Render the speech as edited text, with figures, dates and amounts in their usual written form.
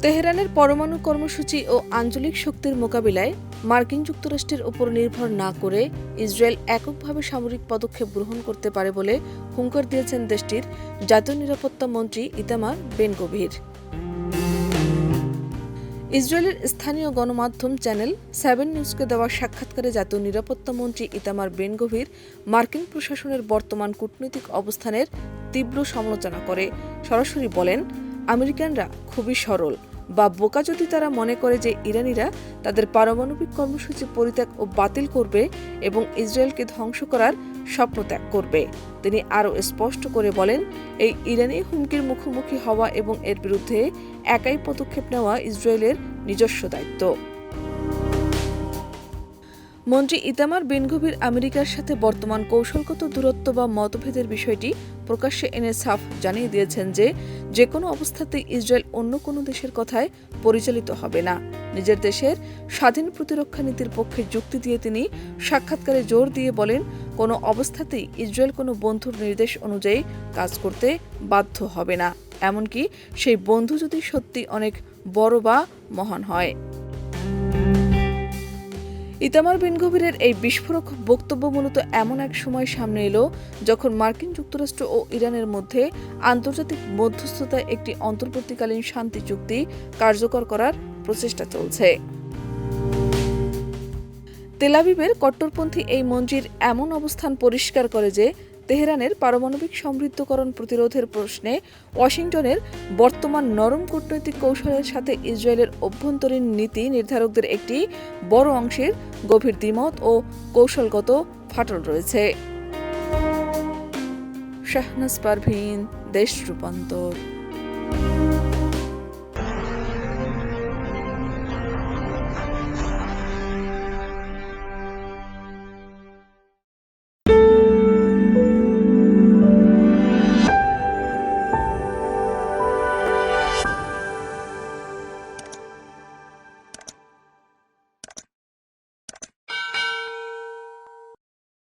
তেহরানের পরমাণু কর্মসূচি ও আঞ্চলিক শক্তির মোকাবিলায় মার্কিন যুক্তরাষ্ট্রের উপর নির্ভর না করে ইসরায়েল এককভাবে সামরিক পদক্ষেপ গ্রহণ করতে পারে বলে হুঙ্কার দিয়েছেন দেশটির জাতীয় নিরাপত্তা মন্ত্রী ইতামার বেন-গভির। ইসরায়েলের স্থানীয় গণমাধ্যম চ্যানেল 7 নিউজকে দেওয়া সাক্ষাৎকারে জাতীয় নিরাপত্তা মন্ত্রী ইতামার বেন-গভির মার্কিন প্রশাসনের বর্তমান কূটনৈতিক অবস্থানের তীব্র সমালোচনা করে সরাসরি বলেন, আমেরিকানরা খুবই সরল বা বোকা যদি তারা মনে করে যে ইরানিরা তাদের পারমাণবিক কর্মসূচি পরিত্যাগ ও বাতিল করবে এবং ইসরায়েলকে ধ্বংস করার স্বপ্ন ত্যাগ করবে। তিনি আরও স্পষ্ট করে বলেন, এই ইরানি হুমকির মুখোমুখি হওয়া এবং এর বিরুদ্ধে একাই পদক্ষেপ নেওয়া ইসরায়েলের নিজস্ব দায়িত্ব। মন্ত্রী ইতামার বেন-গভির আমেরিকার সাথে বর্তমান কৌশলগত দূরত্ব বা মতভেদের বিষয়টি প্রকাশ্যে এনে সাফ জানিয়ে দিয়েছেন যে কোনো অবস্থাতেই ইসরায়েল অন্য কোনো দেশের কথায় পরিচালিত হবে না। নিজের দেশের স্বাধীন প্রতিরক্ষা নীতির পক্ষে যুক্তি দিয়ে তিনি সাক্ষাৎকারে জোর দিয়ে বলেন, কোনো অবস্থাতেই ইসরায়েল কোনো বন্ধুর নির্দেশ অনুযায়ী কাজ করতে বাধ্য হবে না, এমনকি সেই বন্ধু যদি সত্যি অনেক বড় বা মহান হয়। ইতামার বেন-গভিরের এই বিস্ফোরক বক্তব্য মূলত এমন এক সময় সামনে এলো যখন মার্কিন যুক্তরাষ্ট্র ও ইরানের মধ্যে আন্তর্জাতিক মধ্যস্থতায় একটি অন্তর্বর্তীকালীন শান্তি চুক্তি কার্যকর করার প্রচেষ্টা চলছে। তেল আবিবের কট্টরপন্থী এই মন্ত্রীর এমন অবস্থান পরিষ্কার করে যে তেহরানের পারমাণবিক সমৃদ্ধকরণ প্রতিরোধের প্রশ্নে ওয়াশিংটনের বর্তমান নরম কূটনৈতিক কৌশলের সাথে ইসরায়েলের অভ্যন্তরীণ নীতি নির্ধারকদের একটি বড় অংশের গভীর দ্বিমত ও কৌশলগত ফাটল রয়েছে। শাহনাজ পারভীন, দেশ রূপান্তর।